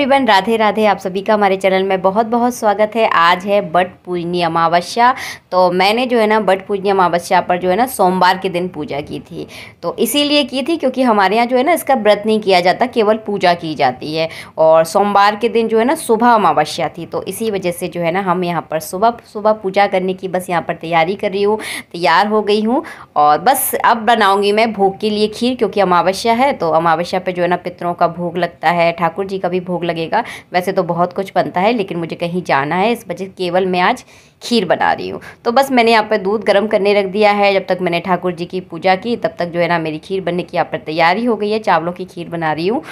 Everyone, Radhe Radhe. आप सभी का हमारे चैनल में बहुत बहुत स्वागत है। आज है बट पूजनी अमावस्या। तो मैंने जो है ना बट पूजनी अमावस्या पर जो है ना सोमवार के दिन पूजा की थी। तो इसीलिए की थी क्योंकि हमारे यहाँ जो है ना इसका व्रत नहीं किया जाता, केवल पूजा की जाती है। और सोमवार के दिन जो है ना सुबह अमावस्या थी, तो इसी वजह से जो है ना हम यहाँ पर सुबह सुबह पूजा करने की बस यहाँ पर तैयारी कर रही हूँ। तैयार हो गई हूँ और बस अब बनाऊँगी मैं भोग के लिए खीर, क्योंकि अमावस्या है। तो अमावस्या पे जो है ना पितरों का भोग लगता है, ठाकुर जी का भी भोग लगेगा। वैसे तो बहुत कुछ बनता है, लेकिन मुझे कहीं जाना है, इस वजह केवल मैं आज खीर बना रही हूँ। तो बस मैंने यहाँ पर दूध गर्म करने रख दिया है। जब तक मैंने ठाकुर जी की पूजा की तब तक जो है ना मेरी खीर बनने की यहाँ पर तैयारी हो गई है। चावलों की खीर बना रही हूँ।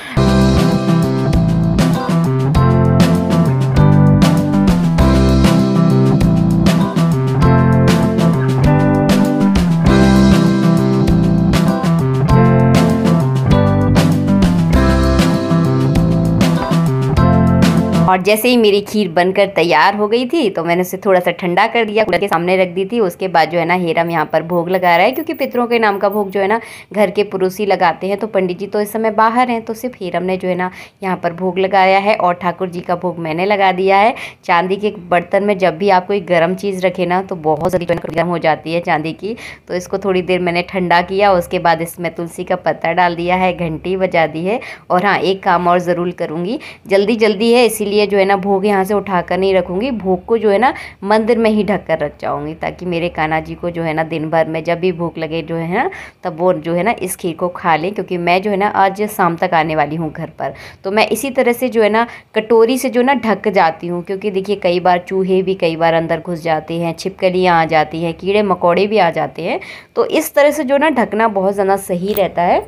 और जैसे ही मेरी खीर बनकर तैयार हो गई थी तो मैंने उसे थोड़ा सा ठंडा कर दिया, कूलर के सामने रख दी थी। उसके बाद जो है ना हेरम यहाँ पर भोग लगा रहा है, क्योंकि पितरों के नाम का भोग जो है ना घर के पुरुष ही लगाते हैं। तो पंडित जी तो इस समय बाहर हैं, तो सिर्फ हेरम ने जो है ना यहाँ पर भोग लगाया है। और ठाकुर जी का भोग मैंने लगा दिया है। चांदी के बर्तन में जब भी आप कोई गर्म चीज़ रखे ना तो बहुत जल्दी गर्म हो जाती है चांदी की। तो इसको थोड़ी देर मैंने ठंडा किया। उसके बाद इसमें तुलसी का पत्ता डाल दिया है, घंटी बजा दी है। और हाँ, एक काम और ज़रूर करूँगी, जल्दी जल्दी है इसीलिए जो है ना भोग यहाँ से उठाकर नहीं रखूँगी। भोग को जो है ना मंदिर में ही ढक कर रख जाऊँगी, ताकि मेरे कान्हा जी को जो है ना दिन भर में जब भी भूख लगे जो है ना तब वो जो है ना इस खीर को खा लें। क्योंकि मैं जो है ना आज शाम तक आने वाली हूँ घर पर, तो मैं इसी तरह से जो है ना कटोरी से जो ना ढक जाती हूँ। क्योंकि देखिए कई बार चूहे भी कई बार अंदर घुस जाते हैं, छिपकलियाँ आ जाती हैं, कीड़े मकोड़े भी आ जाते हैं। तो इस तरह से जो ना ढकना बहुत ज़्यादा सही रहता है।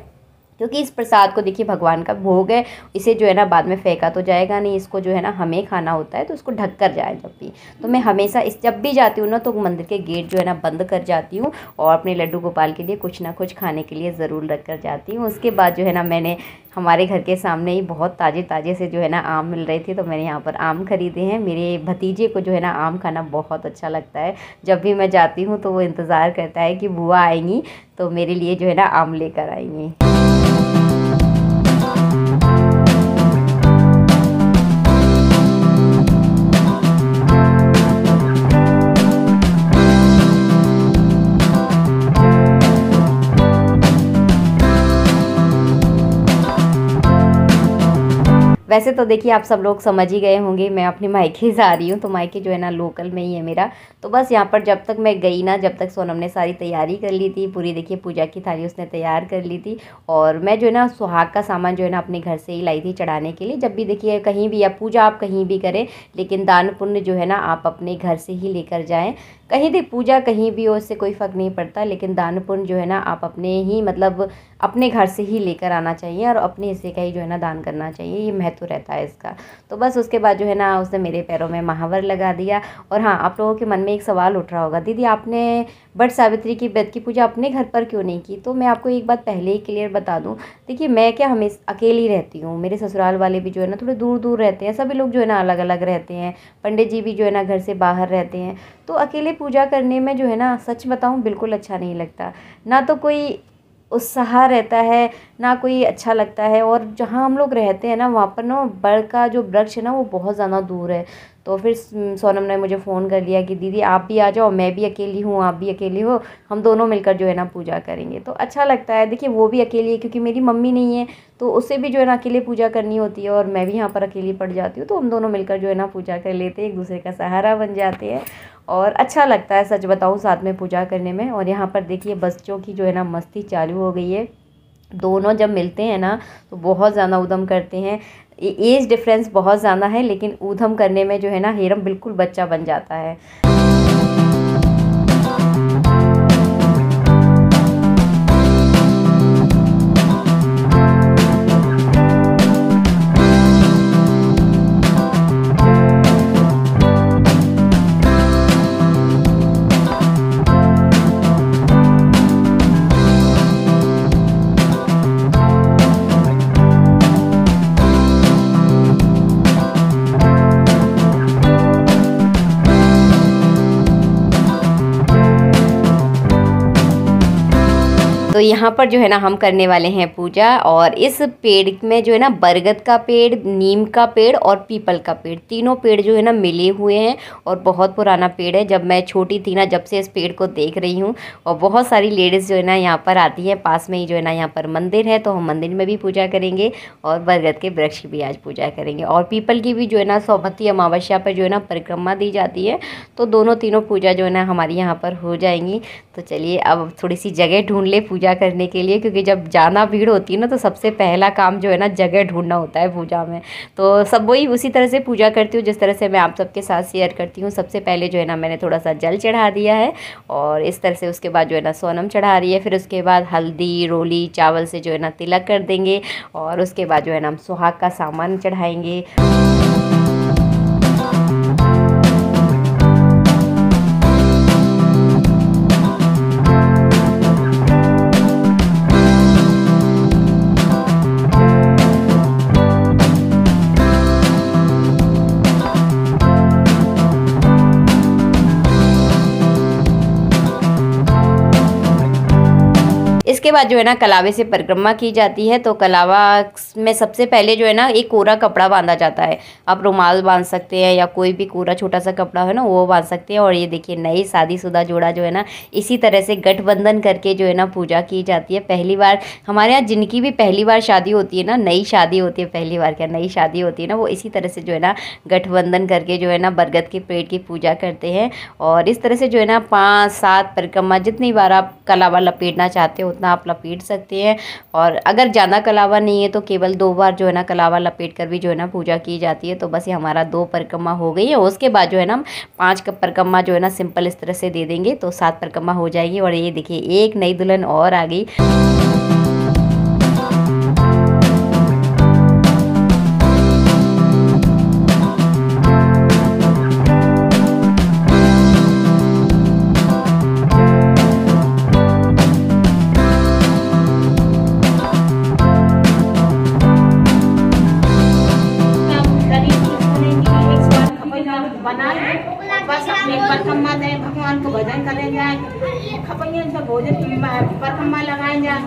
क्योंकि इस प्रसाद को देखिए भगवान का भोग है, इसे जो है ना बाद में फेंका तो जाएगा नहीं, इसको जो है ना हमें खाना होता है, तो उसको ढक कर जाए जब भी। तो मैं हमेशा जब भी जाती हूँ ना तो मंदिर के गेट जो है ना बंद कर जाती हूँ और अपने लड्डू गोपाल के लिए कुछ ना कुछ खाने के लिए ज़रूर रख कर जाती हूँ। उसके बाद जो है ना मैंने हमारे घर के सामने ही बहुत ताज़े ताज़े से जो है ना आम मिल रहे थे, तो मैंने यहाँ पर आम खरीदे हैं। मेरे भतीजे को जो है ना आम खाना बहुत अच्छा लगता है। जब भी मैं जाती हूँ तो वो इंतज़ार करता है कि बुआ आएंगी तो मेरे लिए जो है ना आम लेकर आएंगी। वैसे तो देखिए आप सब लोग समझ ही गए होंगे, मैं अपने मायके से आ रही हूँ। तो मायके जो है ना लोकल में ही है मेरा। तो बस यहाँ पर जब तक मैं गई ना, जब तक सोनम ने सारी तैयारी कर ली थी पूरी। देखिए पूजा की थाली उसने तैयार कर ली थी। और मैं जो है ना सुहाग का सामान जो है ना अपने घर से ही लाई थी चढ़ाने के लिए। जब भी देखिए कहीं भी या पूजा आप कहीं भी करें, लेकिन दान पुण्य जो है ना आप अपने घर से ही लेकर जाएँ। कहीं भी पूजा कहीं भी हो, इससे कोई फ़र्क नहीं पड़ता, लेकिन दान पुण्य जो है ना आप अपने ही मतलब अपने घर से ही लेकर आना चाहिए और अपने हिस्से का ही जो है ना दान करना चाहिए। ये महत्व रहता है इसका। तो बस उसके बाद जो है ना उसने मेरे पैरों में महावर लगा दिया। और हाँ, आप लोगों के मन में एक सवाल उठ रहा होगा, दीदी आपने बट सावित्री की व्रत की पूजा अपने घर पर क्यों नहीं की? तो मैं आपको एक बात पहले ही क्लियर बता दूँ। देखिए मैं क्या हमेशा अकेली रहती हूँ, मेरे ससुराल वाले भी जो है ना थोड़े दूर दूर रहते हैं, सभी लोग जो है ना अलग अलग रहते हैं, पंडित जी भी जो है ना घर से बाहर रहते हैं। तो अकेले पूजा करने में जो है ना सच बताऊँ बिल्कुल अच्छा नहीं लगता। ना तो कोई उत्साह रहता है, ना कोई अच्छा लगता है। और जहाँ हम लोग रहते हैं ना वहाँ पर ना बड़ का जो वृक्ष है ना वो बहुत ज़्यादा दूर है। तो फिर सोनम ने मुझे फ़ोन कर लिया कि दीदी आप भी आ जाओ, मैं भी अकेली हूँ, आप भी अकेली हो, हम दोनों मिलकर जो है ना पूजा करेंगे। तो अच्छा लगता है। देखिए वो भी अकेली है क्योंकि मेरी मम्मी नहीं है, तो उसे भी जो है ना अकेले पूजा करनी होती है और मैं भी यहाँ पर अकेली पड़ जाती हूँ। तो हम दोनों मिलकर जो है ना पूजा कर लेते हैं, एक दूसरे का सहारा बन जाते हैं और अच्छा लगता है सच बताऊँ साथ में पूजा करने में। और यहाँ पर देखिए बच्चों की जो है ना मस्ती चालू हो गई है। दोनों जब मिलते हैं ना तो बहुत ज़्यादा ऊधम करते हैं। एज डिफरेंस बहुत ज़्यादा है, लेकिन ऊधम करने में जो है ना हेरम बिल्कुल बच्चा बन जाता है। तो यहाँ पर जो है ना हम करने वाले हैं पूजा। और इस पेड़ में जो है ना बरगद का पेड़, नीम का पेड़ और पीपल का पेड़, तीनों पेड़ जो है ना मिले हुए हैं। और बहुत पुराना पेड़ है, जब मैं छोटी थी ना जब से इस पेड़ को देख रही हूँ। और बहुत सारी लेडीज़ जो है ना यहाँ पर आती हैं। पास में ही जो है ना यहाँ पर मंदिर है, तो हम मंदिर में भी पूजा करेंगे और बरगद के वृक्ष की भी आज पूजा करेंगे। और पीपल की भी जो है ना सौमती अमावस्या पर जो है ना परिक्रमा दी जाती है। तो दोनों तीनों पूजा जो है ना हमारी यहाँ पर हो जाएंगी। तो चलिए अब थोड़ी सी जगह ढूंढ ले पूजा करने के लिए, क्योंकि जब ज़्यादा भीड़ होती है ना तो सबसे पहला काम जो है ना जगह ढूंढना होता है पूजा में। तो सब वही उसी तरह से पूजा करती हूँ जिस तरह से मैं आप सबके साथ शेयर करती हूँ। सबसे पहले जो है ना मैंने थोड़ा सा जल चढ़ा दिया है और इस तरह से उसके बाद जो है ना सोनम चढ़ा रही है। फिर उसके बाद हल्दी, रोली, चावल से जो है ना तिलक कर देंगे। और उसके बाद जो है ना हम सुहाग का सामान चढ़ाएंगे। इसके बाद जो है ना कलावे से परिक्रमा की जाती है। तो कलावा में सबसे पहले जो है ना एक कोरा कपड़ा बांधा जाता है। आप रुमाल बांध सकते हैं या कोई भी कोरा छोटा सा कपड़ा है ना वो बांध सकते हैं। और ये देखिए नई शादीशुदा जोड़ा जो है ना इसी तरह से गठबंधन करके जो है ना पूजा की जाती है। पहली बार हमारे यहाँ जिनकी भी पहली बार शादी होती है ना, नई शादी होती है, पहली बार क्या नई शादी होती है ना, वो इसी तरह से जो है ना गठबंधन करके जो है ना बरगद के पेड़ की पूजा करते हैं। और इस तरह से जो है ना 5-7 परिक्रमा जितनी बार आप कलावा लपेटना चाहते हो उतना आप लपेट सकते हैं। और अगर ज़्यादा कलावा नहीं है तो केवल 2 बार जो है ना कलावा लपेट कर भी जो है ना पूजा की जाती है। तो बस ये हमारा 2 परिक्रमा हो गई है। उसके बाद जो है ना हम 5 का परिक्रमा जो है ना सिंपल इस तरह से दे देंगे तो 7 परिक्रमा हो जाएगी। और ये देखिए एक नई दुल्हन और आ गई। बस अपने परिक्रमा दें, भगवान को भजन करें जाए, खपैया से भोजन की परिक्रमा लगाए जाए।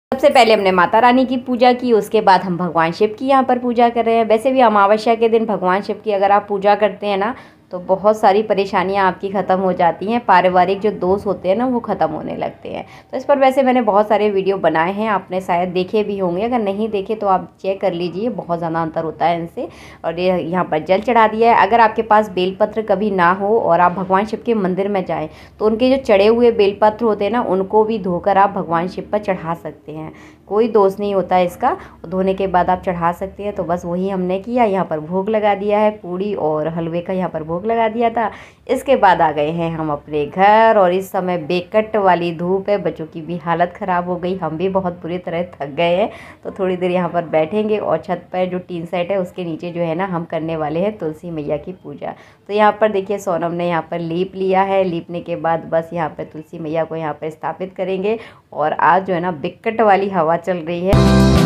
सबसे पहले हमने माता रानी की पूजा की, उसके बाद हम भगवान शिव की यहाँ पर पूजा कर रहे हैं। वैसे भी अमावस्या के दिन भगवान शिव की अगर आप पूजा करते हैं ना तो बहुत सारी परेशानियां आपकी ख़त्म हो जाती हैं। पारिवारिक जो दोष होते हैं ना वो ख़त्म होने लगते हैं। तो इस पर वैसे मैंने बहुत सारे वीडियो बनाए हैं, आपने शायद देखे भी होंगे। अगर नहीं देखे तो आप चेक कर लीजिए, बहुत ज़्यादा अंतर होता है इनसे। और ये यहाँ पर जल चढ़ा दिया है। अगर आपके पास बेलपत्र कभी ना हो और आप भगवान शिव के मंदिर में जाएँ तो उनके जो चढ़े हुए बेलपत्र होते हैं ना उनको भी धोकर आप भगवान शिव पर चढ़ा सकते हैं। कोई दोष नहीं होता है इसका, धोने के बाद आप चढ़ा सकते हैं। तो बस वही हमने किया, यहाँ पर भोग लगा दिया है, पूड़ी और हलवे का यहाँ पर भोग लगा दिया था। इसके बाद आ गए हैं हम अपने घर। और इस समय बेकट वाली धूप है, बच्चों की भी हालत ख़राब हो गई, हम भी बहुत बुरी तरह थक गए हैं। तो थोड़ी देर यहाँ पर बैठेंगे और छत पर जो टीन सेट है उसके नीचे जो है ना हम करने वाले हैं तुलसी मैया की पूजा। तो यहाँ पर देखिए सोनम ने यहाँ पर लीप लिया है। लीपने के बाद बस यहाँ पर तुलसी मैया को यहाँ पर स्थापित करेंगे। और आज जो है ना बिकट वाली हवा चल रही है।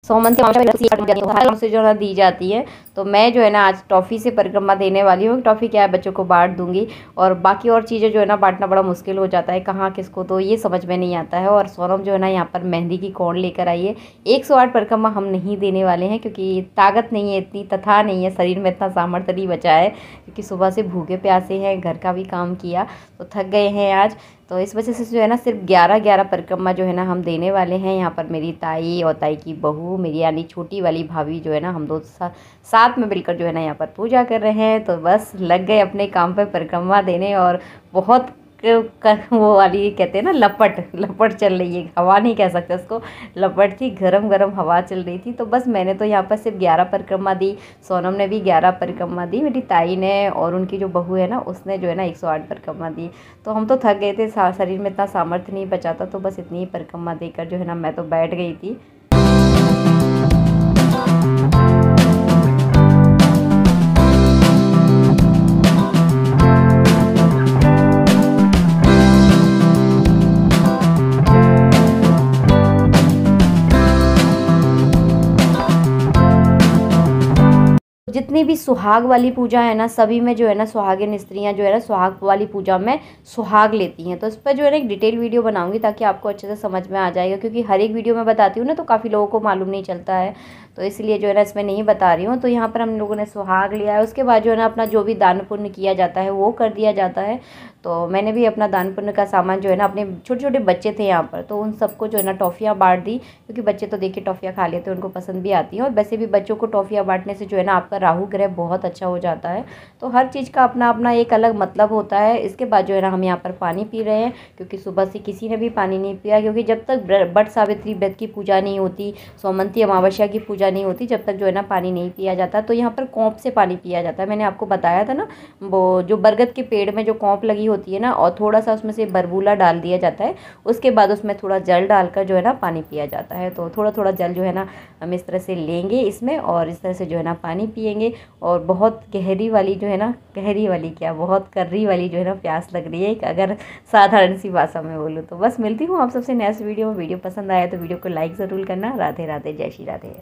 सोमन से जो है दी जाती है। तो मैं जो है ना आज टॉफ़ी से परिक्रमा देने वाली हूँ। टॉफ़ी क्या है, बच्चों को बांट दूंगी। और बाकी और चीज़ें जो है ना बांटना बड़ा मुश्किल हो जाता है, कहाँ किसको, तो ये समझ में नहीं आता है। और सोनम जो है ना यहाँ पर मेहंदी की कोण लेकर आई है। 108 परिक्रमा हम नहीं देने वाले हैं क्योंकि ताकत नहीं है इतनी, तथा नहीं है शरीर में, इतना सामर्थ्य नहीं बचा है। क्योंकि सुबह से भूखे प्यासे हैं, घर का भी काम किया तो थक गए हैं आज। तो इस वजह से जो है ना सिर्फ 11 परिक्रमा जो है ना हम देने वाले हैं। यहाँ पर मेरी ताई और ताई की बहू, मेरी यानी छोटी वाली भाभी जो है ना, हम दो साथ में मिलकर जो है ना यहाँ पर पूजा कर रहे हैं। तो बस लग गए अपने काम पे परिक्रमा देने। और बहुत वो वाली कहते हैं ना लपट चल रही है, हवा नहीं कह सकते उसको, लपट थी, गरम गरम हवा चल रही थी। तो बस मैंने तो यहाँ पर सिर्फ 11 परिक्रमा दी, सोनम ने भी 11 परिक्रमा दी, मेरी ताई ने, और उनकी जो बहू है ना उसने जो है ना 108 परिक्रमा दी। तो हम तो थक गए थे, शरीर में इतना सामर्थ्य नहीं बचा था। तो बस इतनी ही परिक्रमा देकर जो है ना मैं तो बैठ गई थी। जितनी भी सुहाग वाली पूजा है ना, सभी में जो है ना सुहागिन स्त्रियाँ जो है ना सुहाग वाली पूजा में सुहाग लेती हैं। तो इस पर जो है ना एक डिटेल वीडियो बनाऊंगी ताकि आपको अच्छे से समझ में आ जाएगा, क्योंकि हर एक वीडियो में बताती हूँ ना तो काफ़ी लोगों को मालूम नहीं चलता है, तो इसलिए जो है ना इसमें नहीं बता रही हूँ। तो यहाँ पर हम लोगों ने सुहाग लिया है, उसके बाद जो है ना अपना जो भी दान पुण्य किया जाता है वो कर दिया जाता है। तो मैंने भी अपना दान पुण्य का सामान जो है ना, अपने छोटे छोटे बच्चे थे यहाँ पर तो उन सबको जो है ना टॉफ़ियाँ बांट दी, क्योंकि बच्चे तो देखिए टॉफ़ियाँ खा लेते हैं, उनको पसंद भी आती हैं। और वैसे भी बच्चों को टॉफ़ियाँ बांटने से जो है ना आपका राहु ग्रह बहुत अच्छा हो जाता है। तो हर चीज़ का अपना अपना एक अलग मतलब होता है। इसके बाद जो है ना हम यहाँ पर पानी पी रहे हैं, क्योंकि सुबह से किसी ने भी पानी नहीं पिया, क्योंकि जब तक वट सावित्री व्रत की पूजा नहीं होती, सोमवती अमावस्या की पूजा नहीं होती, जब तक जो है ना पानी नहीं पिया जाता। तो यहाँ पर कौंप से पानी पिया जाता है। मैंने आपको बताया था ना, वो जो बरगद के पेड़ में जो कौंप लगी होती है ना, और थोड़ा सा उसमें से बरबूला डाल दिया जाता है, उसके बाद उसमें थोड़ा जल डालकर जो है ना पानी पिया जाता है। तो थोड़ा थोड़ा जल जो है ना हम इस तरह से लेंगे इसमें, और इस तरह से जो है ना पानी पियेंगे। और बहुत गहरी वाली जो है ना, गहरी वाली क्या, बहुत कर्री वाली जो है ना प्यास लग रही है, अगर साधारण सी भाषा में बोलूँ तो। बस मिलती हूँ आप सबसे नेक्स्ट वीडियो में। वीडियो पसंद आया तो वीडियो को लाइक ज़रूर करना। राधे राधे, जय श्री राधे।